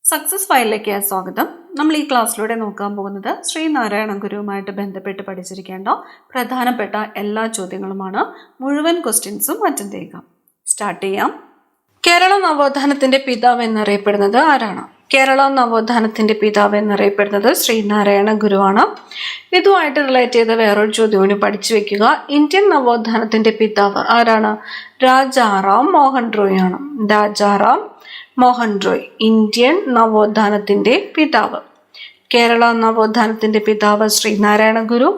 Success ഫയലിലേക്ക് സ്വാഗതം. നമ്മൾ ഈ ക്ലാസ്സിലൂടെ നോക്കാൻ പോകുന്നത് ശ്രീനാരായണ ഗുരുവുമായിട്ട് ബന്ധപ്പെട്ട് പഠിച്ചിരിക്കേണ്ട പ്രധാനപ്പെട്ട എല്ലാ ചോദ്യങ്ങളുമാണ്. മുഴുവൻ ക്വസ്റ്റ്യൻസും അറ്റൻഡ് ചെയ്യുക. സ്റ്റാർട്ട് ചെയ്യാം. കേരള നവോത്ഥാനത്തിന്റെ പിതാവ് എന്നറിയപ്പെടുന്നത് ആരാണ്? കേരള നവോത്ഥാനത്തിന്റെ പിതാവ് എന്നറിയപ്പെടുന്നത് ശ്രീനാരായണ ഗുരുവാണ്. ഇതുമായിട്ട് റിലേറ്റ് ചെയ്ത വേറൊരു ചോദ്യം കൂടി പഠിച്ചു വെക്കുക. ഇന്ത്യൻ നവോത്ഥാനത്തിന്റെ പിതാവ് ആരാണ്? രാജാറാം മോഹൻ റോയ് ആണ്. രാജാറാം മോഹൻ റോയ് ഇന്ത്യൻ നവോത്ഥാനത്തിന്റെ പിതാവ്. കേരള നവോത്ഥാനത്തിന്റെ പിതാവ് ശ്രീനാരായണ ഗുരു,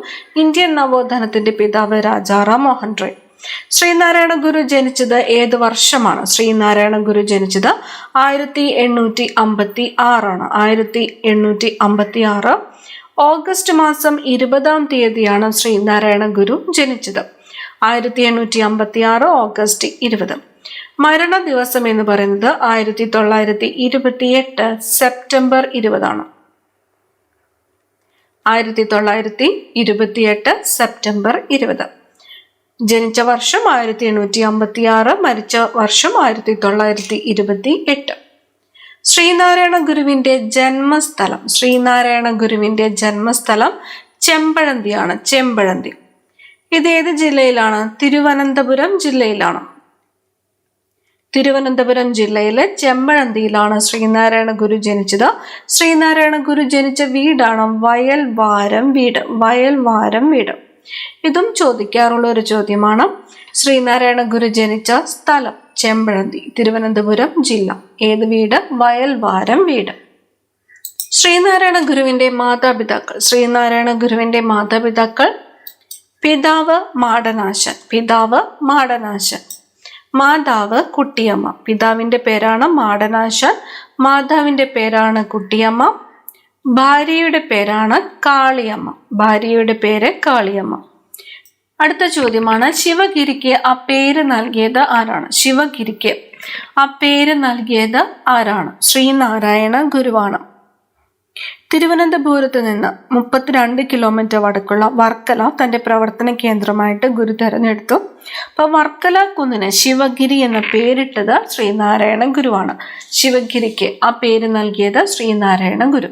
ഇന്ത്യൻ നവോത്ഥാനത്തിന്റെ പിതാവ് രാജാറാം മോഹൻ റോയ്. ശ്രീനാരായണ ഗുരു ജനിച്ചത് ഏത് വർഷമാണ്? ശ്രീനാരായണ ഗുരു ജനിച്ചത് 1856 1856 ഓഗസ്റ്റ് മാസം 20-ാം തീയതിയാണ് ശ്രീനാരായണ ഗുരു ജനിച്ചത്. 1856 ഓഗസ്റ്റ് 20. മരണ ദിവസം എന്ന് പറയുന്നത് 1928 സെപ്റ്റംബർ 20 1928 സെപ്റ്റംബർ 20. ജനിച്ച വർഷം 1856, മരിച്ച വർഷം 1928. ശ്രീനാരായണ ഗുരുവിന്റെ ജന്മസ്ഥലം ചെമ്പഴന്തിയാണ്. ചെമ്പഴന്തി ഇത് ഏത് ജില്ലയിലാണ്? തിരുവനന്തപുരം ജില്ലയിലാണ്. തിരുവനന്തപുരം ജില്ലയിലെ ചെമ്പഴന്തിയിലാണ് ശ്രീനാരായണ ഗുരു ജനിച്ചത്. ശ്രീനാരായണ ഗുരു ജനിച്ച വീടാണ് വയൽവാരം വീട്. ഇതും ചോദിക്കാറുള്ള ഒരു ചോദ്യമാണ്. ശ്രീനാരായണ ഗുരു ജനിച്ച സ്ഥലം ചെമ്പഴന്തി, തിരുവനന്തപുരം ജില്ല. ഏത് വീട്? വയൽവാരം വീട്. ശ്രീനാരായണ ഗുരുവിന്റെ മാതാപിതാക്കൾ പിതാവ് മാടനാശൻ, മാതാവ് കുട്ടിയമ്മ. പിതാവിന്റെ പേരാണ് മാടനാശൻ, മാതാവിന്റെ പേരാണ് കുട്ടിയമ്മ. ഭാര്യയുടെ പേരാണ് കാളിയമ്മ. അടുത്ത ചോദ്യമാണ്, ശിവഗിരിക്ക് ആ പേര് നൽകിയത് ആരാണ്? ശ്രീനാരായണ ഗുരുവാണ്. തിരുവനന്തപുരത്ത് നിന്ന് 32 കിലോമീറ്റർ വടക്കുള്ള വർക്കല തന്റെ പ്രവർത്തന കേന്ദ്രമായിട്ട് ഗുരു തെരഞ്ഞെടുത്തു. അപ്പൊ വർക്കല കുന്നിന് ശിവഗിരി എന്ന പേരിട്ടത് ശ്രീനാരായണ ഗുരുവാണ്. ശിവഗിരിക്ക് ആ പേര് നൽകിയത് ശ്രീനാരായണ ഗുരു.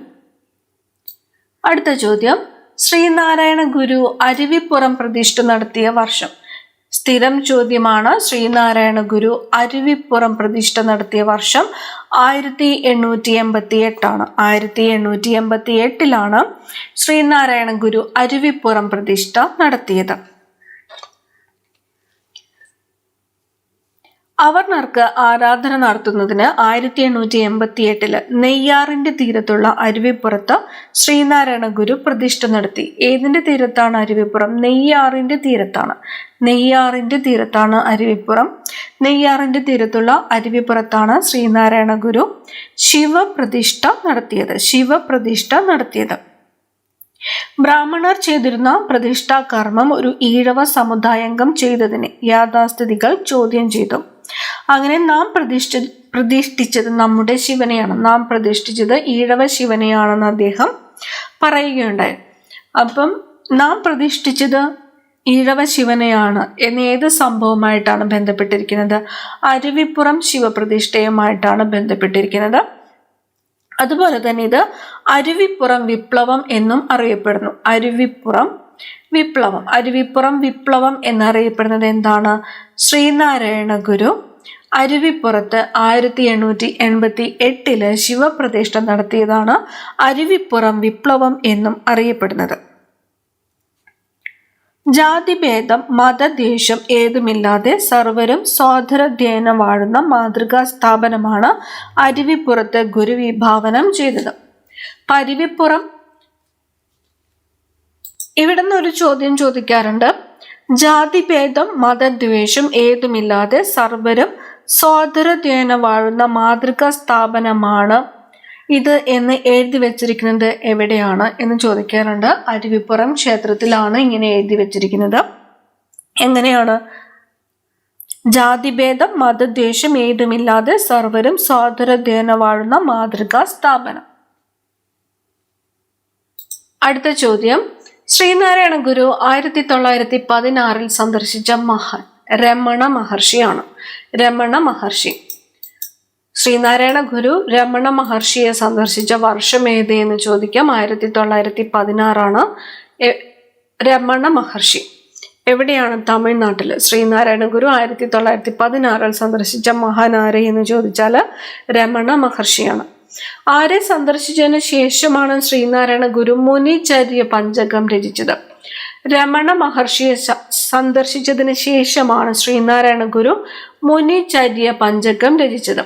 അടുത്ത ചോദ്യം, ശ്രീനാരായണ ഗുരു അരുവിപ്പുറം പ്രതിഷ്ഠ നടത്തിയ വർഷം. സ്ഥിരം ചോദ്യമാണ്. ശ്രീനാരായണ ഗുരു അരുവിപ്പുറം പ്രതിഷ്ഠ നടത്തിയ വർഷം 1888 1888 ശ്രീനാരായണ ഗുരു അരുവിപ്പുറം പ്രതിഷ്ഠ നടത്തിയത്. അവർണർക്ക് ആരാധന നടത്തുന്നതിന് 1888 നെയ്യാറിന്റെ തീരത്തുള്ള അരുവിപ്പുറത്ത് ശ്രീനാരായണ ഗുരു പ്രതിഷ്ഠ നടത്തി. ഏതിന്റെ തീരത്താണ് അരുവിപ്പുറം? നെയ്യാറിന്റെ തീരത്താണ് അരുവിപ്പുറം. നെയ്യാറിന്റെ തീരത്തുള്ള അരുവിപ്പുറത്താണ് ശ്രീനാരായണ ഗുരു ശിവപ്രതിഷ്ഠ നടത്തിയത്. ബ്രാഹ്മണർ ചെയ്തിരുന്ന പ്രതിഷ്ഠാ കർമ്മം ഒരു ഈഴവ സമുദായാംഗം ചെയ്തതിനെ യാഥാസ്ഥിതികൾ ചോദ്യം ചെയ്തു. അങ്ങനെ നാം പ്രതിഷ്ഠിച്ചത് നമ്മുടെ ശിവനെയാണ്, നാം പ്രതിഷ്ഠിച്ചത് ഈഴവ ശിവനെയാണെന്ന് അദ്ദേഹം പറയുകയുണ്ടായി. അപ്പം നാം പ്രതിഷ്ഠിച്ചത് ഈഴവ ശിവനെയാണ് എന്ന് ഏത് സംഭവമായിട്ടാണ് ബന്ധപ്പെട്ടിരിക്കുന്നത്? അരുവിപ്പുറം ശിവപ്രതിഷ്ഠയുമായിട്ടാണ് ബന്ധപ്പെട്ടിരിക്കുന്നത്. അതുപോലെ തന്നെ ഇത് അരുവിപ്പുറം വിപ്ലവം എന്നും അറിയപ്പെടുന്നു. അരുവിപ്പുറം വിപ്ലവം എന്നറിയപ്പെടുന്നത് എന്താണ്? ശ്രീനാരായണ ഗുരു അരുവിപ്പുറത്ത് 1888 ശിവപ്രതിഷ്ഠ നടത്തിയതാണ് അരുവിപ്പുറം വിപ്ലവം എന്നും അറിയപ്പെടുന്നത്. ജാതിഭേദം മതദ്വേഷം ഏതുമില്ലാതെ സർവരും സോദരധ്യേന വാഴുന്ന മാതൃകാ സ്ഥാപനമാണ് അരുവിപ്പുറത്ത് ഗുരു വിഭാവനം ചെയ്തത്. അരുവിപ്പുറം, ഇവിടുന്ന് ഒരു ചോദ്യം ചോദിക്കാറുണ്ട്. ജാതിഭേദം മതദ്വേഷം ഏതുമില്ലാതെ സർവരും സോദരധ്യേന വാഴുന്ന മാതൃകാ സ്ഥാപനമാണ് ഇത് എന്ന് എഴുതി വെച്ചിരിക്കുന്നത് എവിടെയാണ് എന്ന് ചോദിക്കാറുണ്ട്. അരുവിപ്പുറം ക്ഷേത്രത്തിലാണ് ഇങ്ങനെ എഴുതി വെച്ചിരിക്കുന്നത്. എങ്ങനെയാണ്? ജാതിഭേദം മതദ്വേഷം ഏതുമില്ലാതെ സർവരും സോദരധ്യേന വാഴുന്ന മാതൃകാ സ്ഥാപനം. അടുത്ത ചോദ്യം, ശ്രീനാരായണ ഗുരു 1916 സന്ദർശിച്ച മഹാൻ രമണ മഹർഷിയാണ്. ശ്രീനാരായണ ഗുരു രമണ മഹർഷിയെ സന്ദർശിച്ച വർഷം ഏത് എന്ന് ചോദിക്കാം. 1916 രമണ മഹർഷി എവിടെയാണ്? തമിഴ്നാട്ടിൽ. ശ്രീനാരായണ ഗുരു 1916 സന്ദർശിച്ച മഹാനാരെ എന്ന് ചോദിച്ചാൽ രമണ മഹർഷിയാണ്. ആരെ സന്ദർശിച്ചതിന് ശേഷമാണ് ശ്രീനാരായണ ഗുരു മുനിചര്യ പഞ്ചകം രചിച്ചത്? രമണ മഹർഷിയെ സന്ദർശിച്ചതിന് ശേഷമാണ് ശ്രീനാരായണ ഗുരു മുനിചര്യ പഞ്ചകം രചിച്ചത്.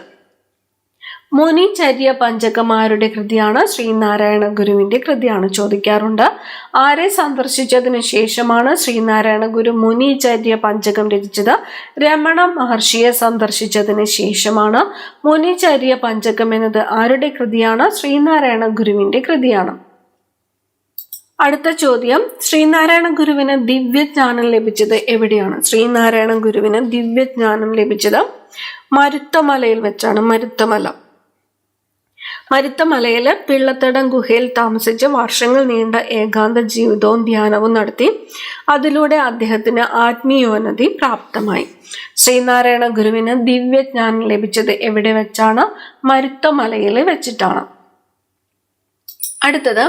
മുനിചര്യ പഞ്ചകം ആരുടെ കൃതിയാണ്? ശ്രീനാരായണ ഗുരുവിന്റെ കൃതിയാണ്. ചോദിക്കാറുണ്ട്. ആരെ സന്ദർശിച്ചതിന് ശേഷമാണ് ശ്രീനാരായണ ഗുരു മുനിചര്യ പഞ്ചകം രചിച്ചത്? രമണ മഹർഷിയെ സന്ദർശിച്ചതിന് ശേഷമാണ്. മുനിചര്യ പഞ്ചകം എന്നത് ആരുടെ കൃതിയാണ്? ശ്രീനാരായണ ഗുരുവിന്റെ കൃതിയാണ്. അടുത്ത ചോദ്യം, ശ്രീനാരായണ ഗുരുവിന് ദിവ്യജ്ഞാനം ലഭിച്ചത് എവിടെയാണ്? ശ്രീനാരായണ ഗുരുവിന് ദിവ്യജ്ഞാനം ലഭിച്ചത് മരുത്തമലയിൽ വെച്ചാണ്. മരുത്തമലയില് പിള്ളത്തടം ഗുഹയിൽ താമസിച്ച് വർഷങ്ങൾ നീണ്ട ഏകാന്ത ജീവിതവും ധ്യാനവും നടത്തി. അതിലൂടെ അദ്ദേഹത്തിന് ആത്മീയോന്നതി പ്രാപ്തമായി. ശ്രീനാരായണ ഗുരുവിന് ദിവ്യജ്ഞാനം ലഭിച്ചത് എവിടെ വെച്ചാണ്? മരുത്തമലയിൽ വെച്ചിട്ടാണ്. അടുത്തത്,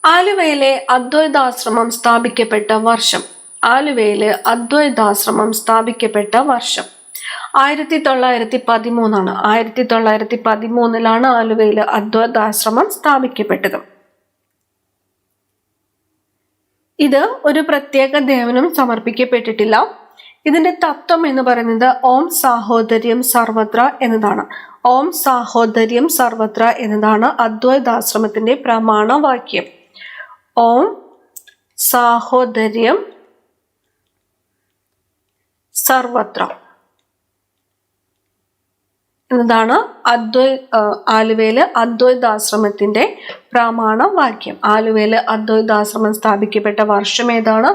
ആലുവയിലെ അദ്വൈതാശ്രമം സ്ഥാപിക്കപ്പെട്ട വർഷം. 1913 1913 ആലുവയിൽ അദ്വൈതാശ്രമം സ്ഥാപിക്കപ്പെട്ടത്. ഇത് ഒരു പ്രത്യേക ദേവനും സമർപ്പിക്കപ്പെട്ടിട്ടില്ല. ഇതിന്റെ തത്വം എന്ന് പറയുന്നത് ഓം സാഹോദര്യം സർവത്ര എന്നതാണ്. ഓം സാഹോദര്യം സർവത്ര എന്നതാണ് അദ്വൈതാശ്രമത്തിന്റെ പ്രമാണവാക്യം. ഓം സാഹോദര്യം സർവത്ര എന്നതാണ് ആലുവയില് അദ്വൈതാശ്രമത്തിന്റെ പ്രമാണവാക്യം. ആലുവയില് അദ്വൈതാശ്രമം സ്ഥാപിക്കപ്പെട്ട വർഷം ഏതാണ്?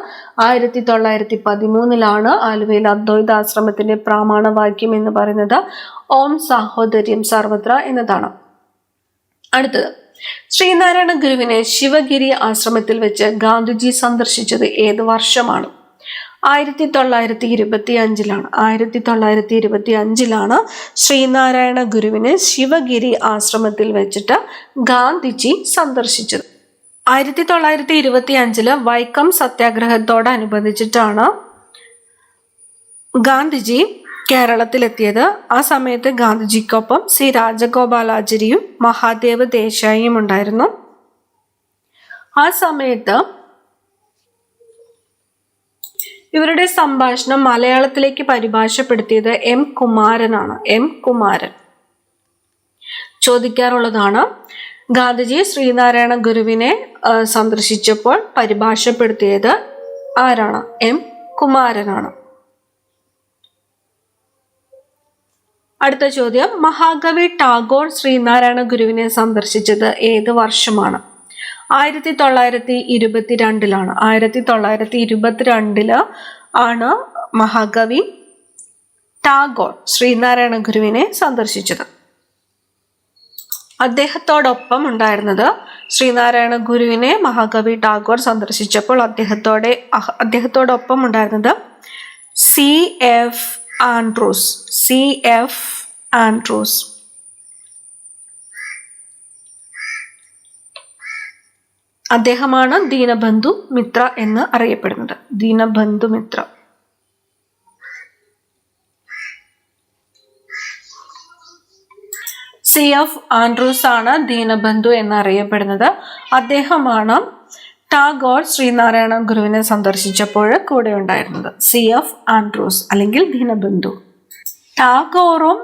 1913 ആലുവയിൽ അദ്വൈതാശ്രമത്തിന്റെ പ്രമാണവാക്യം എന്ന് പറയുന്നത് ഓം സാഹോദര്യം സർവത്ര എന്നതാണ്. അടുത്തത്, ശ്രീനാരായണ ഗുരുവിനെ ശിവഗിരി ആശ്രമത്തിൽ വെച്ച് ഗാന്ധിജി സന്ദർശിച്ചത് ഏത് വർഷമാണ്? 1925 1925 ശ്രീനാരായണ ഗുരുവിനെ ശിവഗിരി ആശ്രമത്തിൽ വെച്ചിട്ട് ഗാന്ധിജി സന്ദർശിച്ചത്. 1925 വൈക്കം സത്യാഗ്രഹത്തോടനുബന്ധിച്ചിട്ടാണ് ഗാന്ധിജി കേരളത്തിലെത്തിയത്. ആ സമയത്ത് ഗാന്ധിജിക്കൊപ്പം സി രാജഗോപാലാചാരിയും മഹാദേവ് ദേശായിയും ഉണ്ടായിരുന്നു. ആ സമയത്ത് ഇവരുടെ സംഭാഷണം മലയാളത്തിലേക്ക് പരിഭാഷപ്പെടുത്തിയത് എം കുമാരനാണ്. എം കുമാരൻ. ചോദിക്കാറുള്ളതാണ്. ഗാന്ധിജി ശ്രീനാരായണ ഗുരുവിനെ സന്ദർശിച്ചപ്പോൾ പരിഭാഷപ്പെടുത്തിയത് ആരാണ്? എം കുമാരനാണ്. അടുത്ത ചോദ്യം, മഹാകവി ടാഗോർ ശ്രീനാരായണ ഗുരുവിനെ സന്ദർശിച്ചത് ഏത് വർഷമാണ്? 1922 1922 ആണ് മഹാകവി ടാഗോർ ശ്രീനാരായണ ഗുരുവിനെ സന്ദർശിച്ചത്. അദ്ദേഹത്തോടൊപ്പം ഉണ്ടായിരുന്നത് ശ്രീനാരായണ ഗുരുവിനെ മഹാകവി ടാഗോർ സന്ദർശിച്ചപ്പോൾ അദ്ദേഹത്തോടൊപ്പം ഉണ്ടായിരുന്നത് C.F. ആൻഡ്രൂസ്. അദ്ദേഹമാണ് ദീനബന്ധു മിത്ര എന്ന് അറിയപ്പെടുന്നത്. ദീനബന്ധു മിത്ര. C.F. ആൻഡ്രൂസ് ആണ് ദീനബന്ധു എന്നറിയപ്പെടുന്നത്. അദ്ദേഹമാണ് ടാഗോർ ശ്രീനാരായണ ഗുരുവിനെ സന്ദർശിച്ചപ്പോൾ കൂടെ ഉണ്ടായിരുന്നത്. C.F. ആൻഡ്രൂസ് അല്ലെങ്കിൽ ദീനബന്ധു. ടാഗോറും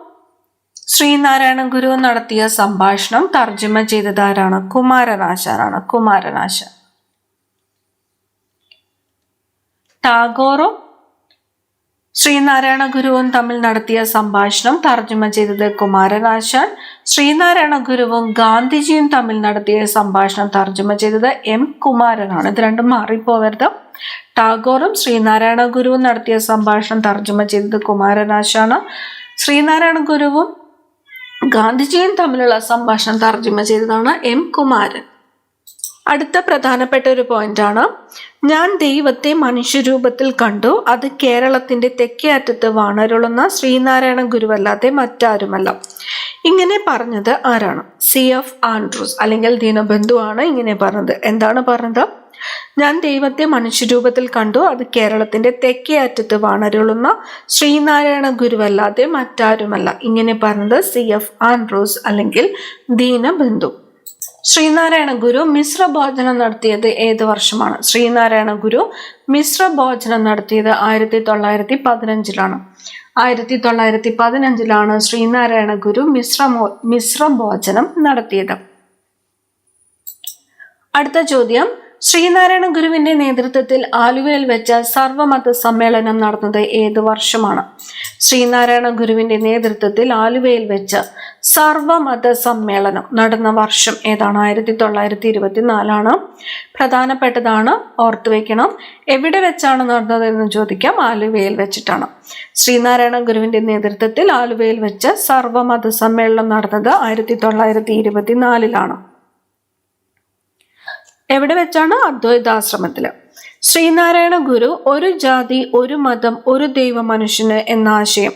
ശ്രീനാരായണ ഗുരുവും നടത്തിയ സംഭാഷണം തർജ്ജമ ചെയ്തത് ആരാണ്? കുമാരനാശാനാണ്. കുമാരനാശാൻ. ടാഗോറും ശ്രീനാരായണ ഗുരുവും തമ്മിൽ നടത്തിയ സംഭാഷണം തർജ്ജമ ചെയ്തത് കുമാരനാശാൻ. ശ്രീനാരായണ ഗുരുവും ഗാന്ധിജിയും തമ്മിൽ നടത്തിയ സംഭാഷണം തർജ്ജമ ചെയ്തത് എം കുമാരനാണ്. ഇത് രണ്ടും മാറിപ്പോവരുത്. ടാഗോറും ശ്രീനാരായണ ഗുരുവും നടത്തിയ സംഭാഷണം തർജ്ജമ ചെയ്തത് കുമാരനാശാണ്. ശ്രീനാരായണ ഗുരുവും ഗാന്ധിജിയും തമ്മിലുള്ള സംഭാഷണം തർജ്ജമ ചെയ്തതാണ് എം കുമാരൻ. അടുത്ത പ്രധാനപ്പെട്ട ഒരു പോയിന്റാണ്, ഞാൻ ദൈവത്തെ മനുഷ്യരൂപത്തിൽ കണ്ടു, അത് കേരളത്തിന്റെ തെക്കേ അറ്റത്ത് വാണരുളുന്ന ശ്രീനാരായണ ഗുരുവല്ലാതെ മറ്റാരുമല്ല. ഇങ്ങനെ പറഞ്ഞത് ആരാണ്? CF ആൻഡ്രൂസ് അല്ലെങ്കിൽ ദീനബന്ധു ആണ് ഇങ്ങനെ പറഞ്ഞത്. എന്താണ് പറഞ്ഞത്? ഞാൻ ദൈവത്തെ മനുഷ്യരൂപത്തിൽ കണ്ടു, അത് കേരളത്തിന്റെ തെക്കേ അറ്റത്ത് വാണരുളുന്ന ശ്രീനാരായണ ഗുരുവല്ലാതെ മറ്റാരുമല്ല. ഇങ്ങനെ പറഞ്ഞത് CF ആൻഡ്രൂസ് അല്ലെങ്കിൽ ദീനബന്ധു. ശ്രീനാരായണ ഗുരു മിശ്ര ഭോജനം നടത്തിയത് ഏത് വർഷമാണ്? ശ്രീനാരായണ ഗുരു മിശ്ര ഭോജനം നടത്തിയത് 1915 1915 ശ്രീനാരായണ ഗുരു മിശ്ര ഭോജനം നടത്തിയത്. അടുത്ത ചോദ്യം, ശ്രീനാരായണ ഗുരുവിന്റെ നേതൃത്വത്തിൽ ആലുവയിൽ വെച്ച് സർവമത സമ്മേളനം നടന്നത് ഏത് വർഷമാണ്? ശ്രീനാരായണ ഗുരുവിന്റെ നേതൃത്വത്തിൽ ആലുവയിൽ വെച്ച് സർവമത സമ്മേളനം നടന്ന വർഷം ഏതാണ്? 1924 പ്രധാനപ്പെട്ടതാണ്, ഓർത്തുവെക്കണം. എവിടെ വെച്ചാണ് നടന്നത് എന്ന് ചോദിക്കാം. ആലുവയിൽ വെച്ചിട്ടാണ്. ശ്രീനാരായണ ഗുരുവിന്റെ നേതൃത്വത്തിൽ ആലുവയിൽ വെച്ച് സർവമത സമ്മേളനം നടന്നത് 1924 എവിടെ വെച്ചാണ്? അദ്വൈതാശ്രമത്തില്. ശ്രീനാരായണ ഗുരു ഒരു ജാതി ഒരു മതം ഒരു ദൈവ മനുഷ്യന് എന്ന ആശയം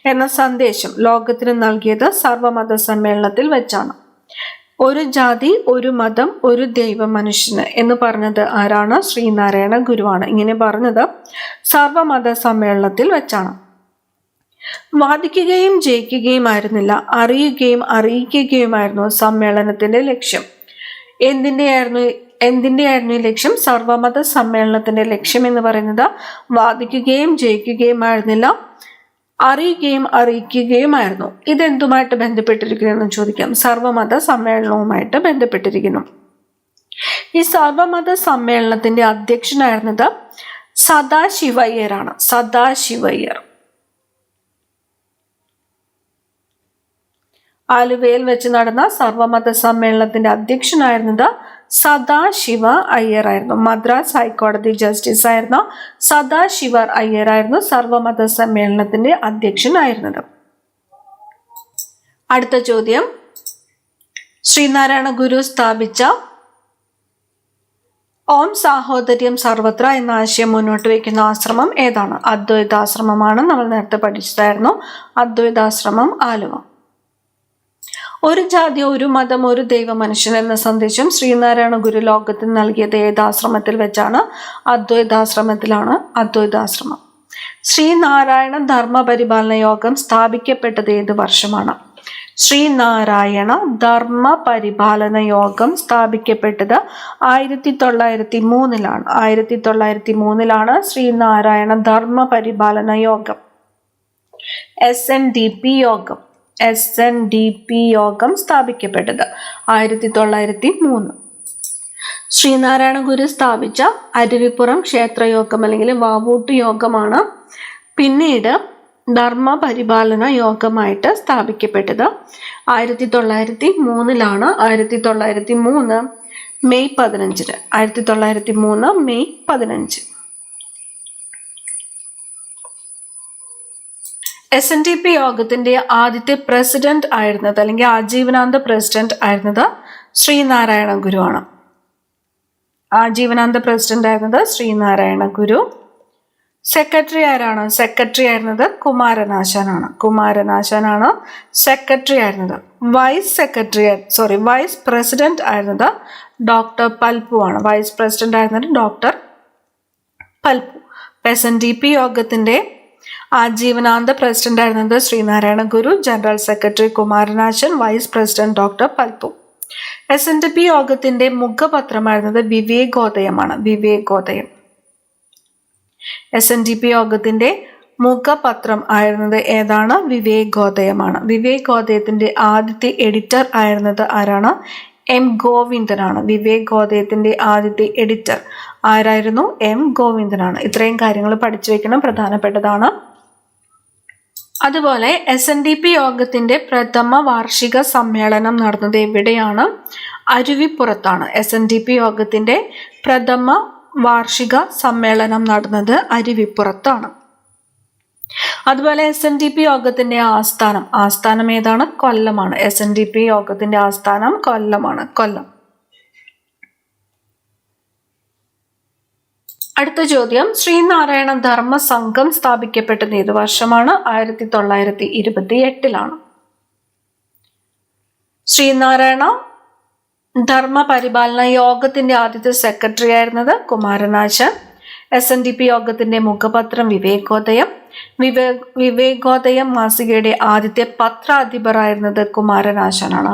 എന്ന സന്ദേശം ലോകത്തിന് നൽകിയത് സർവമത സമ്മേളനത്തിൽ വെച്ചാണ്. ഒരു ജാതി ഒരു മതം ഒരു ദൈവ മനുഷ്യന് എന്ന് പറഞ്ഞത് ആരാണ്? ശ്രീനാരായണ ഗുരുവാണ്. ഇങ്ങനെ പറഞ്ഞത് സർവമത സമ്മേളനത്തിൽ വെച്ചാണ്. വാദിക്കുകയും ജയിക്കുകയുമായിരുന്നില്ല, അറിയുകയും അറിയിക്കുകയുമായിരുന്നു സമ്മേളനത്തിന്റെ ലക്ഷ്യം. എന്തിന്റെയായിരുന്നു ലക്ഷ്യം? സർവമത സമ്മേളനത്തിന്റെ ലക്ഷ്യം എന്ന് പറയുന്നത് വാദിക്കുകയും ജയിക്കുകയുമായിരുന്നില്ല, അറിയുകയും അറിയിക്കുകയുമായിരുന്നു. ഇതെന്തുമായിട്ട് ബന്ധപ്പെട്ടിരിക്കുന്നു എന്ന് ചോദിക്കാം. സർവമത സമ്മേളനവുമായിട്ട് ബന്ധപ്പെട്ടിരിക്കുന്നു. ഈ സർവമത സമ്മേളനത്തിന്റെ അധ്യക്ഷനായിരുന്നത് സദാശിവയ്യരാണ്. സദാശിവയ്യർ. ആലുവയിൽ വെച്ച് നടന്ന സർവമത സമ്മേളനത്തിന്റെ അധ്യക്ഷനായിരുന്നത് സദാശിവ അയ്യർ ആയിരുന്നു. മദ്രാസ് ഹൈക്കോടതി ജസ്റ്റിസ് ആയിരുന്ന സദാശിവർ അയ്യർ ആയിരുന്നു സർവമത സമ്മേളനത്തിന്റെ അധ്യക്ഷനായിരുന്നത്. അടുത്ത ചോദ്യം, ശ്രീനാരായണ ഗുരു സ്ഥാപിച്ച ഓം സാഹോദര്യം സർവത്ര എന്ന ആശയം മുന്നോട്ട് വയ്ക്കുന്ന ആശ്രമം ഏതാണ്? അദ്വൈതാശ്രമമാണ്. നമ്മൾ നേരത്തെ പഠിച്ചതായിരുന്നു. അദ്വൈതാശ്രമം, ആലുവ. ഒരു ജാതി ഒരു മതം ഒരു ദൈവ മനുഷ്യൻ എന്ന സന്ദേശം ശ്രീനാരായണ ഗുരു ലോകത്തിന് നൽകിയത് ഏത് ആശ്രമത്തിൽ വെച്ചാണ്? അദ്വൈതാശ്രമത്തിലാണ്. അദ്വൈതാശ്രമം. ശ്രീനാരായണ ധർമ്മ പരിപാലന യോഗം സ്ഥാപിക്കപ്പെട്ടത് ഏത് വർഷമാണ്? ശ്രീനാരായണ ധർമ്മ പരിപാലന യോഗം സ്ഥാപിക്കപ്പെട്ടത് 1903 1903 ശ്രീനാരായണ ധർമ്മ പരിപാലന യോഗം, SNDP യോഗം സ്ഥാപിക്കപ്പെട്ടത് 1903. ശ്രീനാരായണ ഗുരു സ്ഥാപിച്ച അരുവിപ്പുറം ക്ഷേത്രയോഗം അല്ലെങ്കിൽ വാവൂട്ട് യോഗമാണ് പിന്നീട് ധർമ്മ പരിപാലന യോഗമായിട്ട് സ്ഥാപിക്കപ്പെട്ടത്. 1903 1903 മെയ് 15 1903 മെയ് 15. SNDP യോഗത്തിന്റെ ആദ്യത്തെ പ്രസിഡന്റ് ആയിരുന്നത് അല്ലെങ്കിൽ ആജീവനാന്ത പ്രസിഡന്റ് ആയിരുന്നത് ശ്രീനാരായണ ഗുരുവാണ്. ആജീവനാന്ത പ്രസിഡന്റ് ആയിരുന്നത് ശ്രീനാരായണ ഗുരു. സെക്രട്ടറി ആരാണ്? സെക്രട്ടറി ആയിരുന്നത് കുമാരനാശാനാണ് സെക്രട്ടറി ആയിരുന്നത്. വൈസ് പ്രസിഡന്റ് ആയിരുന്നത് ഡോക്ടർ പൽപു ആണ്. വൈസ് പ്രസിഡന്റ് ആയിരുന്നത് ഡോക്ടർ പൽപു. SNDP യോഗത്തിന്റെ ആജീവനാന്ത പ്രസിഡന്റ് ആയിരുന്നത് Sreenarayana Guru, general secretary Kumaranasan, vice president doctor Palpu. SNDP യോഗത്തിന്റെ മുഖപത്രമായിരുന്നത് വിവേകോദയമാണ്. വിവേകോദയം. SNDP യോഗത്തിന്റെ മുഖപത്രം ആയിരുന്നത് ഏതാണ്? വിവേകോദയമാണ്. വിവേകോദയത്തിന്റെ ആദ്യത്തെ എഡിറ്റർ ആയിരുന്നത് ആരാണ്? M ഗോവിന്ദനാണ്. വിവേകോദയത്തിന്റെ ആദ്യത്തെ എഡിറ്റർ ആരായിരുന്നു? M ഗോവിന്ദനാണ്. ഇത്രയും കാര്യങ്ങൾ പഠിച്ചു വെക്കണം, പ്രധാനപ്പെട്ടതാണ്. അതുപോലെ SNDP യോഗത്തിന്റെ പ്രഥമ വാർഷിക സമ്മേളനം നടന്നത് എവിടെയാണ്? അരുവിപ്പുറത്താണ്. SNDP യോഗത്തിന്റെ പ്രഥമ വാർഷിക സമ്മേളനം നടന്നത് അരുവിപ്പുറത്താണ്. അതുപോലെ SNDP യോഗത്തിന്റെ ആസ്ഥാനം ഏതാണ്? കൊല്ലമാണ്. SNDP യോഗത്തിന്റെ ആസ്ഥാനം കൊല്ലമാണ്. കൊല്ലം. അടുത്ത ചോദ്യം, ശ്രീനാരായണ ധർമ്മ സംഘം സ്ഥാപിക്കപ്പെട്ടത് ഏത് വർഷമാണ്? 1928 ശ്രീനാരായണ ധർമ്മ പരിപാലന യോഗത്തിന്റെ ആദ്യത്തെ സെക്രട്ടറി ആയിരുന്നത് കുമാരനാശൻ. SNDP യോഗത്തിന്റെ മുഖപത്രം വിവേകോദയം. വിവേകോദയം മാസികയുടെ ആദ്യത്തെ പത്രാധിപർ ആയിരുന്നത് കുമാരനാശനാണ്.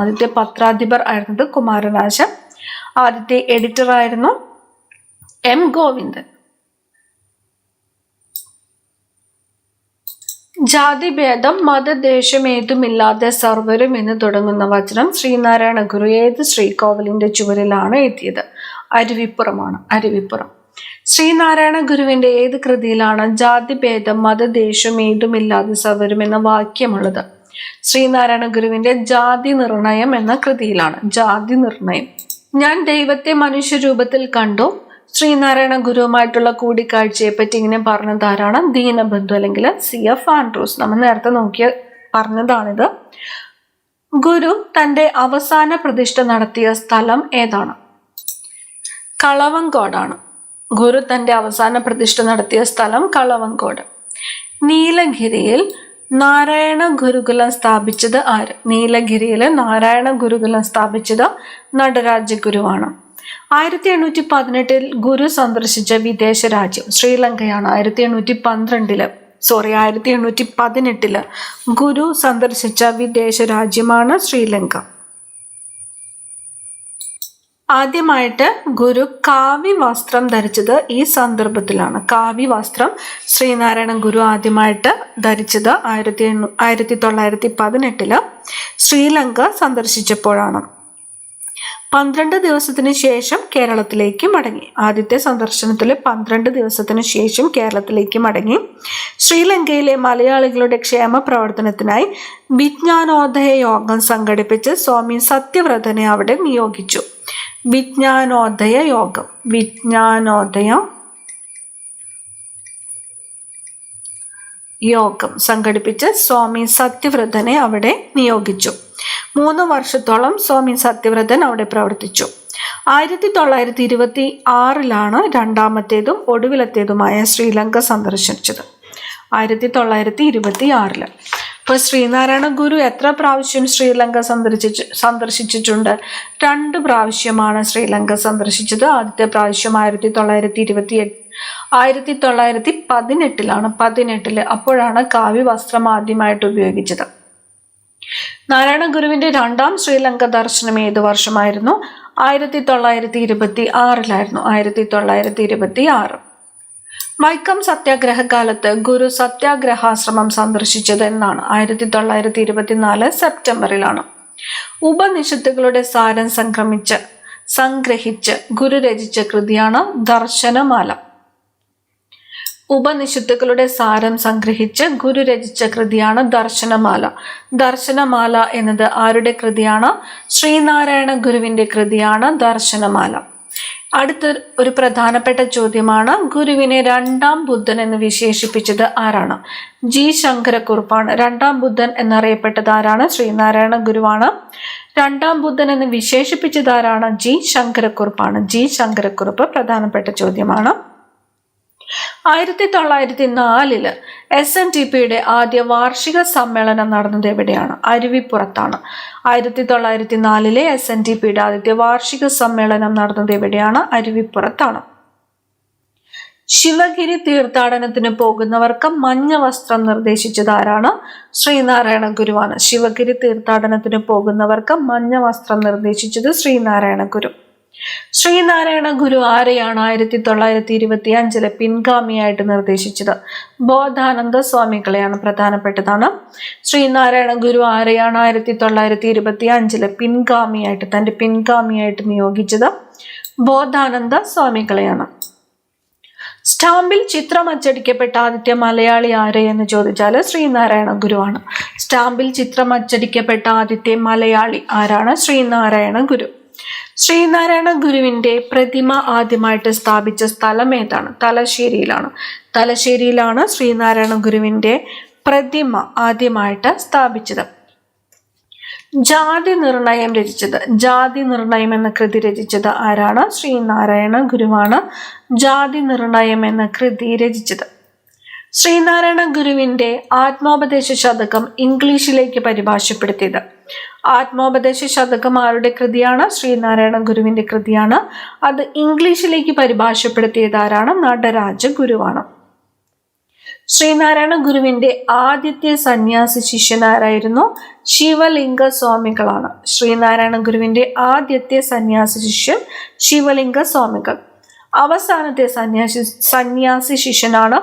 ആദ്യത്തെ എഡിറ്റർ ആയിരുന്നു M. ഗോവിന്ദൻ. ജാതിഭേദം മതദേശമേതുമില്ലാതെ സർവരും എന്ന് തുടങ്ങുന്ന വചനം ശ്രീനാരായണ ഗുരു ഏത് ശ്രീകോവിലിന്റെ ചുവരിലാണ് എഴുതിയത്? അരുവിപ്പുറം. ശ്രീനാരായണ ഗുരുവിന്റെ ഏത് കൃതിയിലാണ് ജാതിഭേദം മതദേശമേതുമില്ലാതെ സർവരും എന്ന വാക്യമുള്ളത്? ശ്രീനാരായണ ഗുരുവിന്റെ ജാതി നിർണയം എന്ന കൃതിയിലാണ്. ജാതി നിർണയം. ഞാൻ ദൈവത്തെ മനുഷ്യരൂപത്തിൽ കണ്ടു. ശ്രീനാരായണ ഗുരുവുമായിട്ടുള്ള കൂടിക്കാഴ്ചയെ പറ്റി ഇങ്ങനെ പറഞ്ഞത് ആരാണ്? ദീനബന്ധു അല്ലെങ്കിൽ CF ആൻഡ്രൂസ്. നമ്മൾ നേരത്തെ പറഞ്ഞതാണിത്. ഗുരു തന്റെ അവസാന പ്രതിഷ്ഠ നടത്തിയ സ്ഥലം ഏതാണ്? കളവങ്കോടാണ്. ഗുരു തന്റെ അവസാന പ്രതിഷ്ഠ നടത്തിയ സ്ഥലം കളവങ്കോട്. നീലഗിരിയിൽ നാരായണ ഗുരുകുലം സ്ഥാപിച്ചത് ആര്? നീലഗിരിയിൽ നാരായണ ഗുരുകുലം സ്ഥാപിച്ചത് നടരാജ ഗുരുവാണ്. 1818 ഗുരു സന്ദർശിച്ച വിദേശ രാജ്യം ശ്രീലങ്കയാണ്. 1818 ഗുരു സന്ദർശിച്ച വിദേശ രാജ്യമാണ് ശ്രീലങ്ക. ആദ്യമായിട്ട് ഗുരു കാവി വസ്ത്രം ധരിച്ചത് ഈ സന്ദർഭത്തിലാണ്. കാവി വസ്ത്രം ശ്രീനാരായണ ഗുരു ആദ്യമായിട്ട് ധരിച്ചത് 1918 ശ്രീലങ്ക സന്ദർശിച്ചപ്പോഴാണ്. 12 ദിവസത്തിന് ശേഷം കേരളത്തിലേക്ക് മടങ്ങി. ആദ്യത്തെ സന്ദർശനത്തിൽ 12 ദിവസത്തിന് ശേഷം കേരളത്തിലേക്ക് മടങ്ങി. ശ്രീലങ്കയിലെ മലയാളികളുടെ ക്ഷേമ പ്രവർത്തനത്തിനായി വിജ്ഞാനോദയ യോഗം സംഘടിപ്പിച്ച് സ്വാമി സത്യവ്രതനെ അവിടെ നിയോഗിച്ചു. വിജ്ഞാനോദയ യോഗം സംഘടിപ്പിച്ച് സ്വാമി സത്യവ്രതനെ അവിടെ നിയോഗിച്ചു. 3 വർഷത്തോളം സ്വാമി സത്യവ്രതൻ അവിടെ പ്രവർത്തിച്ചു. 1926 രണ്ടാമത്തേതും ഒടുവിലത്തേതുമായ ശ്രീലങ്ക സന്ദർശിച്ചത്. 1926. അപ്പോൾ ശ്രീനാരായണ ഗുരു എത്ര പ്രാവശ്യം ശ്രീലങ്ക സന്ദർശിച്ചിട്ടുണ്ട്? 2 പ്രാവശ്യമാണ് ശ്രീലങ്ക സന്ദർശിച്ചത്. ആദ്യത്തെ പ്രാവശ്യം 1918 അപ്പോഴാണ് കാവ്യ വസ്ത്രം ആദ്യമായിട്ട് ഉപയോഗിച്ചത്. നാരായണ ഗുരുവിന്റെ രണ്ടാം ശ്രീലങ്ക ദർശനം ഏത് വർഷമായിരുന്നു? 1926 1926. വൈക്കം സത്യാഗ്രഹ കാലത്ത് ഗുരു സത്യാഗ്രഹാശ്രമം സന്ദർശിച്ചത് എന്നാണ്? 1924 സെപ്റ്റംബറിലാണ്. ഉപനിഷത്തുകളുടെ സാരം സംഗ്രഹിച്ച് ഗുരു രചിച്ച കൃതിയാണ് ദർശനമാല. ഉപനിഷത്തുക്കളുടെ സാരം സംഗ്രഹിച്ച് ഗുരു രചിച്ച കൃതിയാണ് ദർശനമാല. ദർശനമാല എന്നത് ആരുടെ കൃതിയാണ്? ശ്രീനാരായണ ഗുരുവിന്റെ കൃതിയാണ് ദർശനമാല. അടുത്ത ഒരു പ്രധാനപ്പെട്ട ചോദ്യമാണ്, ഗുരുവിനെ രണ്ടാം ബുദ്ധൻ എന്ന് വിശേഷിപ്പിച്ചത് ആരാണ്? ജി ശങ്കരക്കുറുപ്പാണ്. രണ്ടാം ബുദ്ധൻ എന്നറിയപ്പെട്ടത് ആരാണ്? ശ്രീനാരായണ ഗുരുവാണ്. രണ്ടാം ബുദ്ധൻ എന്ന് വിശേഷിപ്പിച്ചത് ആരാണ്? ജി ശങ്കരക്കുറുപ്പാണ്. ജി ശങ്കരക്കുറുപ്പ് പ്രധാനപ്പെട്ട ചോദ്യമാണ്. 1904 SNDPയുടെ ആദ്യ വാർഷിക സമ്മേളനം നടന്നത് എവിടെയാണ്? അരുവിപ്പുറത്താണ്. 1904 SNDPയുടെ ആദ്യത്തെ വാർഷിക സമ്മേളനം നടന്നത് എവിടെയാണ്? അരുവിപ്പുറത്താണ്. ശിവഗിരി തീർത്ഥാടനത്തിന് പോകുന്നവർക്ക് മഞ്ഞ വസ്ത്രം നിർദ്ദേശിച്ചത് ആരാണ്? ശ്രീനാരായണ ഗുരുവാണ്. ശിവഗിരി തീർത്ഥാടനത്തിന് പോകുന്നവർക്ക് മഞ്ഞ വസ്ത്രം നിർദ്ദേശിച്ചത് ശ്രീനാരായണ ഗുരു. ശ്രീനാരായണ ഗുരു ആരെയാണ് 1925 പിൻഗാമിയായിട്ട് നിർദ്ദേശിച്ചത്? ബോധാനന്ദ സ്വാമികളെയാണ്. പ്രധാനപ്പെട്ടതാണ്. ശ്രീനാരായണ ഗുരു ആരെയാണ് 1925 തന്റെ പിൻഗാമിയായിട്ട് നിയോഗിച്ചത്? ബോധാനന്ദ സ്വാമികളെയാണ്. സ്റ്റാമ്പിൽ ചിത്രം അച്ചടിക്കപ്പെട്ട ആദ്യത്തെ മലയാളി ആര് എന്ന് ചോദിച്ചാൽ ശ്രീനാരായണ ഗുരുവാണ്. സ്റ്റാമ്പിൽ ചിത്രം അച്ചടിക്കപ്പെട്ട ആദ്യത്തെ മലയാളി ആരാണ്? ശ്രീനാരായണ ഗുരു. ശ്രീനാരായണ ഗുരുവിന്റെ പ്രതിമ ആദ്യമായിട്ട് സ്ഥാപിച്ച സ്ഥലം ഏതാണ്? തലശ്ശേരിയിലാണ്. തലശ്ശേരിയിലാണ് ശ്രീനാരായണ ഗുരുവിന്റെ പ്രതിമ ആദ്യമായിട്ട് സ്ഥാപിച്ചത്. ജാതി നിർണയം രചിച്ചത്, ജാതി നിർണയം എന്ന കൃതി രചിച്ചത് ആരാണ്? ശ്രീനാരായണ ഗുരുവാണ് ജാതി നിർണയം എന്ന കൃതി രചിച്ചത്. ശ്രീനാരായണ ഗുരുവിന്റെ ആത്മോപദേശ ശതകം ഇംഗ്ലീഷിലേക്ക് പരിഭാഷപ്പെടുത്തിയത്. ആത്മോപദേശ ശതകം ആരുടെ കൃതിയാണ്? ശ്രീനാരായണ ഗുരുവിന്റെ കൃതിയാണ്. അത് ഇംഗ്ലീഷിലേക്ക് പരിഭാഷപ്പെടുത്തിയത് ആരാണ്? നടരാജ ഗുരുവാണ്. ശ്രീനാരായണ ഗുരുവിന്റെ ആദ്യത്തെ സന്യാസി ശിഷ്യനാരായിരുന്നു? ശിവലിംഗ സ്വാമികളാണ്. ശ്രീനാരായണ ഗുരുവിന്റെ ആദ്യത്തെ സന്യാസി ശിഷ്യൻ ശിവലിംഗ സ്വാമികൾ. അവസാനത്തെ സന്യാസി ശിഷ്യനാണ്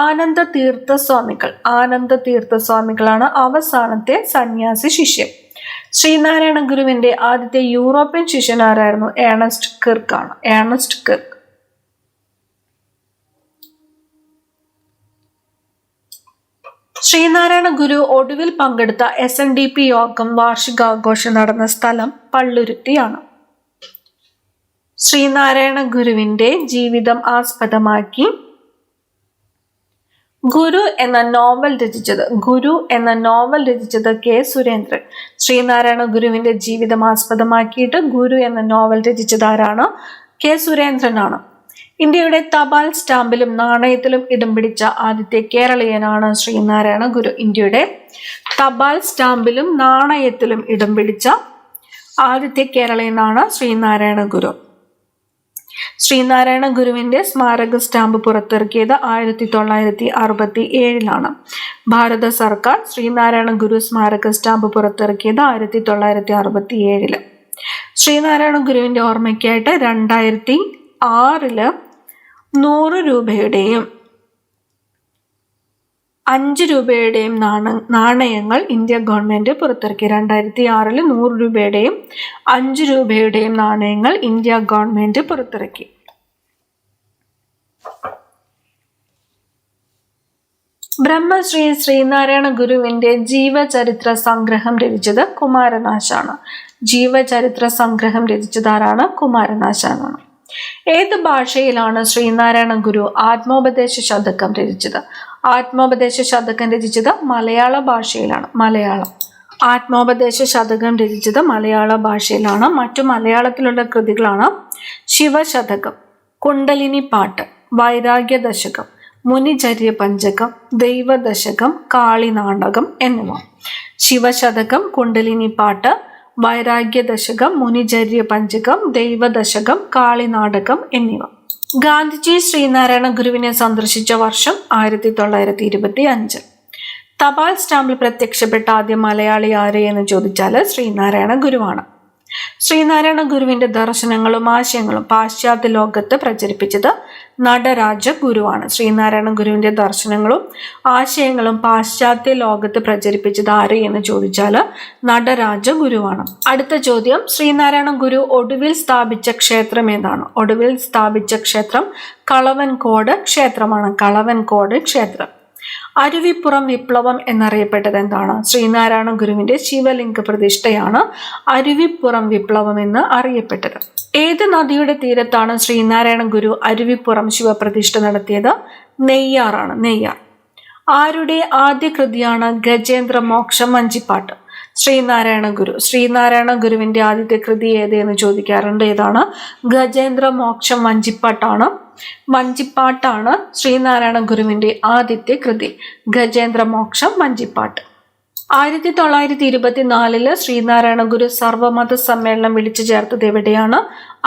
ആനന്ദ തീർത്ഥ സ്വാമികൾ. ആനന്ദ തീർത്ഥ സ്വാമികളാണ് അവസാനത്തെ സന്യാസി ശിഷ്യൻ. ശ്രീനാരായണ ഗുരുവിന്റെ ആദ്യത്തെ യൂറോപ്യൻ ശിഷ്യൻ ആരായിരുന്നു? ഏണസ്റ്റ് കിർക്ക് ആണ്. ഏണസ്റ്റ് കിർക്ക്. ശ്രീനാരായണ ഗുരു ഒടുവിൽ പങ്കെടുത്ത SNDP യോഗം വാർഷികാഘോഷം നടന്ന സ്ഥലം പള്ളുരുത്തിയാണ്. ശ്രീനാരായണ ഗുരുവിന്റെ ജീവിതം ആസ്പദമാക്കി ഗുരു എന്ന നോവൽ രചിച്ചത് കെ സുരേന്ദ്രൻ. ശ്രീനാരായണ ഗുരുവിന്റെ ജീവിതം ആസ്പദമാക്കിയിട്ട് ഗുരു എന്ന നോവൽ രചിച്ചത് ആരാണ്? കെ സുരേന്ദ്രനാണ്. ഇന്ത്യയുടെ തപാൽ സ്റ്റാമ്പിലും നാണയത്തിലും ഇടം പിടിച്ച ആദ്യത്തെ കേരളീയനാണ് ശ്രീനാരായണ ഗുരു. ഇന്ത്യയുടെ തപാൽ സ്റ്റാമ്പിലും നാണയത്തിലും ഇടം പിടിച്ച ആദ്യത്തെ കേരളീയനാണ് ശ്രീനാരായണ ഗുരു. ശ്രീനാരായണ ഗുരുവിന്റെ സ്മാരക സ്റ്റാമ്പ് പുറത്തിറക്കിയത് 1967 ഭാരത സർക്കാർ ശ്രീനാരായണ ഗുരു സ്മാരക സ്റ്റാമ്പ് പുറത്തിറക്കിയത് 1967. ശ്രീനാരായണ ഗുരുവിന്റെ ഓർമ്മയ്ക്കായിട്ട് 2006 100 രൂപയുടെയും 5 രൂപയുടെയും നാണയങ്ങൾ ഇന്ത്യ ഗവൺമെന്റ് പുറത്തിറക്കി. 2006 100 രൂപയുടെയും 5 രൂപയുടെയും നാണയങ്ങൾ ഇന്ത്യ ഗവൺമെന്റ് പുറത്തിറക്കി. ബ്രഹ്മശ്രീ ശ്രീനാരായണ ഗുരുവിന്റെ ജീവചരിത്ര സംഗ്രഹം രചിച്ചത് കുമാരനാശാണ്. ജീവചരിത്ര സംഗ്രഹം രചിച്ചതാരാണ്? കുമാരനാശാനാണ്. ഏത് ഭാഷയിലാണ് ശ്രീനാരായണ ഗുരു ആത്മോപദേശ ശതകം രചിച്ചത്? ആത്മോപദേശ ശതകം രചിച്ചത് മലയാള ഭാഷയിലാണ്. മലയാളം. ആത്മോപദേശ ശതകം രചിച്ചത് മലയാള ഭാഷയിലാണ്. മറ്റു മലയാളത്തിലുള്ള കൃതികളാണ് ശിവശതകം, കുണ്ടലിനി പാട്ട്, വൈരാഗ്യ ദശകം, മുനിചര്യ പഞ്ചകം, ദൈവദശകം, കാളിനാടകം എന്നിവ. ശിവശതകം, കുണ്ടലിനി പാട്ട്, വൈരാഗ്യ ദശകം, മുനിചര്യ പഞ്ചകം, ദൈവദശകം, കാളിനാടകം എന്നിവ. ഗാന്ധിജി ശ്രീനാരായണ ഗുരുവിനെ സന്ദർശിച്ച വർഷം 1925. തപാൽ സ്റ്റാമ്പിൽ പ്രത്യക്ഷപ്പെട്ട ആദ്യ മലയാളി ആര് എന്ന് ചോദിച്ചാൽ ശ്രീനാരായണ ഗുരുവാണ്. ശ്രീനാരായണ ഗുരുവിന്റെ ദർശനങ്ങളും ആശയങ്ങളും പാശ്ചാത്യ ലോകത്ത് പ്രചരിപ്പിച്ചത് നടരാജ ഗുരുവാണ്. ശ്രീനാരായണ ഗുരുവിന്റെ ദർശനങ്ങളും ആശയങ്ങളും പാശ്ചാത്യ ലോകത്ത് പ്രചരിപ്പിച്ചത് ആര് എന്ന് ചോദിച്ചാൽ നടരാജ ഗുരുവാണ്. അടുത്ത ചോദ്യം, ശ്രീനാരായണ ഗുരു ഒടുവിൽ സ്ഥാപിച്ച ക്ഷേത്രം ഏതാണ്? ഒടുവിൽ സ്ഥാപിച്ച ക്ഷേത്രം കളവൻകോട് ക്ഷേത്രമാണ്. കളവൻകോട് ക്ഷേത്രം. അരുവിപ്പുറം വിപ്ലവം എന്നറിയപ്പെട്ടത് എന്താണ്? ശ്രീനാരായണ ഗുരുവിന്റെ ശിവലിംഗ പ്രതിഷ്ഠയാണ് അരുവിപ്പുറം വിപ്ലവം എന്ന് അറിയപ്പെട്ടത്. ഏത് നദിയുടെ തീരത്താണ് ശ്രീനാരായണ ഗുരു അരുവിപ്പുറം ശിവപ്രതിഷ്ഠ നടത്തിയത്? നെയ്യാറാണ്. നെയ്യാർ. ആരുടെ ആദ്യ കൃതിയാണ് ഗജേന്ദ്ര മോക്ഷം വഞ്ചിപ്പാട്ട്? ശ്രീനാരായണ ഗുരു. ശ്രീനാരായണ ഗുരുവിന്റെ ആദ്യത്തെ കൃതി ഏത് എന്ന് ചോദിക്കാറുണ്ട്. ഏതാണ്? ഗജേന്ദ്ര മോക്ഷം വഞ്ചിപ്പാട്ടാണ്. വഞ്ചിപ്പാട്ടാണ് ശ്രീനാരായണ ഗുരുവിന്റെ ആദ്യത്തെ കൃതി. ഗജേന്ദ്ര മോക്ഷം വഞ്ചിപ്പാട്ട്. 1924 ശ്രീനാരായണ ഗുരു സർവമത സമ്മേളനം വിളിച്ചു ചേർത്തത് എവിടെയാണ്?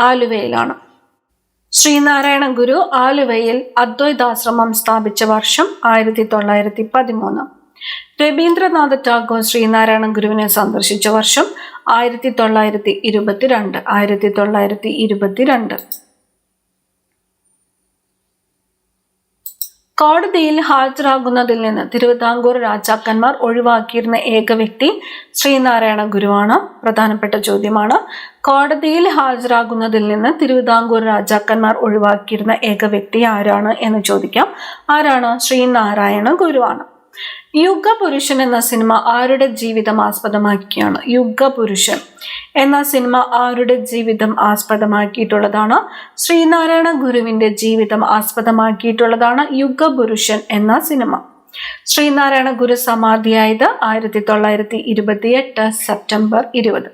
ആലുവയിലാണ്. ശ്രീനാരായണ ഗുരു ആലുവയിൽ അദ്വൈതാശ്രമം സ്ഥാപിച്ച വർഷം 1913. രവീന്ദ്രനാഥ ടാഗോർ ശ്രീനാരായണ ഗുരുവിനെ സന്ദർശിച്ച വർഷം 1922. കോടതിയിൽ ഹാജരാകുന്നതിൽ നിന്ന് തിരുവിതാംകൂർ രാജാക്കന്മാർ ഒഴിവാക്കിയിരുന്ന ഏക വ്യക്തി ശ്രീനാരായണ ഗുരുവാണ്. പ്രധാനപ്പെട്ട ചോദ്യമാണ്. കോടതിയിൽ ഹാജരാകുന്നതിൽ നിന്ന് തിരുവിതാംകൂർ രാജാക്കന്മാർ ഒഴിവാക്കിയിരുന്ന ഏക വ്യക്തി ആരാണ് എന്ന് ചോദിക്കാം. ആരാണ്? ശ്രീനാരായണ ഗുരുവാണ്. യുഗപുരുഷൻ എന്ന സിനിമ ആരുടെ ജീവിതം ആസ്പദമാക്കിയാണ്? യുഗപുരുഷൻ എന്ന സിനിമ ആരുടെ ജീവിതം ആസ്പദമാക്കിയിട്ടുള്ളതാണ്? ശ്രീനാരായണ ഗുരുവിന്റെ ജീവിതം ആസ്പദമാക്കിയിട്ടുള്ളതാണ് യുഗപുരുഷൻ എന്ന സിനിമ. ശ്രീനാരായണ ഗുരു സമാധിയായത് 1928 സെപ്റ്റംബർ 20.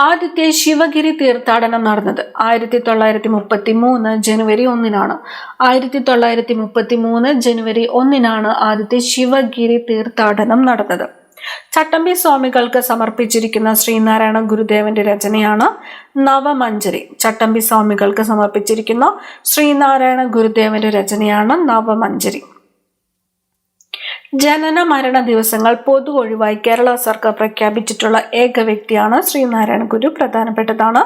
ആദ്യത്തെ ശിവഗിരി തീർത്ഥാടനം നടന്നത് 1933 ജനുവരി 1-നാണ്. 1933 ജനുവരി 1-നാണ് ആദ്യത്തെ ശിവഗിരി തീർത്ഥാടനം നടന്നത്. ചട്ടമ്പി സ്വാമികൾക്ക് സമർപ്പിച്ചിരിക്കുന്ന ശ്രീനാരായണ ഗുരുദേവന്റെ രചനയാണ് നവമഞ്ജരി. ചട്ടമ്പി സ്വാമികൾക്ക് സമർപ്പിച്ചിരിക്കുന്ന ശ്രീനാരായണ ഗുരുദേവന്റെ രചനയാണ് നവമഞ്ജരി. ജനന മരണ ദിവസങ്ങൾ പൊതു ഒഴിവായി കേരള സർക്കാർ പ്രഖ്യാപിച്ചിട്ടുള്ള ഏക വ്യക്തിയാണ് ശ്രീനാരായണ ഗുരു. പ്രധാനപ്പെട്ടതാണ്.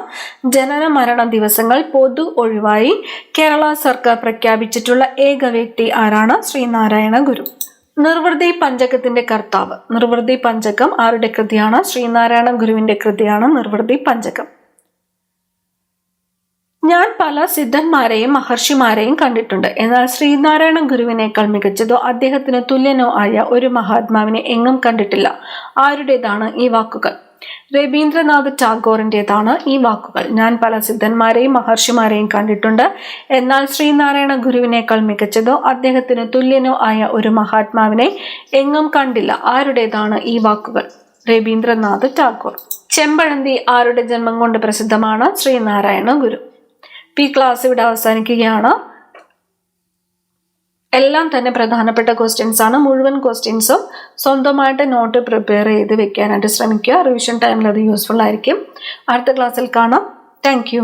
ജനന മരണ ദിവസങ്ങൾ പൊതു ഒഴിവായി കേരള സർക്കാർ പ്രഖ്യാപിച്ചിട്ടുള്ള ഏക വ്യക്തി ആരാണ്? ശ്രീനാരായണ ഗുരു. നിർവൃതി പഞ്ചകത്തിന്റെ കർത്താവ്. നിർവൃതി പഞ്ചകം ആരുടെ കൃതിയാണ്? ശ്രീനാരായണ ഗുരുവിന്റെ കൃതിയാണ് നിർവൃതി പഞ്ചകം. ഞാൻ പല സിദ്ധന്മാരെയും മഹർഷിമാരെയും കണ്ടിട്ടുണ്ട്. എന്നാൽ ശ്രീനാരായണ ഗുരുവിനേക്കാൾ മികച്ചതോ അദ്ദേഹത്തിന് തുല്യനോ ആയ ഒരു മഹാത്മാവിനെ എങ്ങും കണ്ടിട്ടില്ല. ആരുടേതാണ് ഈ വാക്കുകൾ? രവീന്ദ്രനാഥ് ടാഗോറിൻ്റെതാണ് ഈ വാക്കുകൾ. ഞാൻ പല സിദ്ധന്മാരെയും മഹർഷിമാരെയും കണ്ടിട്ടുണ്ട്. എന്നാൽ ശ്രീനാരായണ ഗുരുവിനേക്കാൾ മികച്ചതോ അദ്ദേഹത്തിന് തുല്യനോ ആയ ഒരു മഹാത്മാവിനെ എങ്ങും കണ്ടില്ല. ആരുടേതാണ് ഈ വാക്കുകൾ? രവീന്ദ്രനാഥ് ടാഗോർ. ചെമ്പഴന്തി ആരുടെ ജന്മം കൊണ്ട് പ്രസിദ്ധമാണ്? ശ്രീനാരായണ ഗുരു. ഈ ക്ലാസ് ഇവിടെ അവസാനിക്കുകയാണ്. എല്ലാം തന്നെ പ്രധാനപ്പെട്ട ക്വസ്റ്റ്യൻസ് ആണ്. മുഴുവൻ ക്വസ്റ്റ്യൻസും സ്വന്തമായിട്ട് നോട്ട് പ്രിപ്പയർ ചെയ്ത് വെക്കാനായിട്ട് ശ്രമിക്കുക. റിവിഷൻ ടൈമിൽ അത് യൂസ്ഫുൾ ആയിരിക്കും. അടുത്ത ക്ലാസ്സിൽ കാണാം. താങ്ക്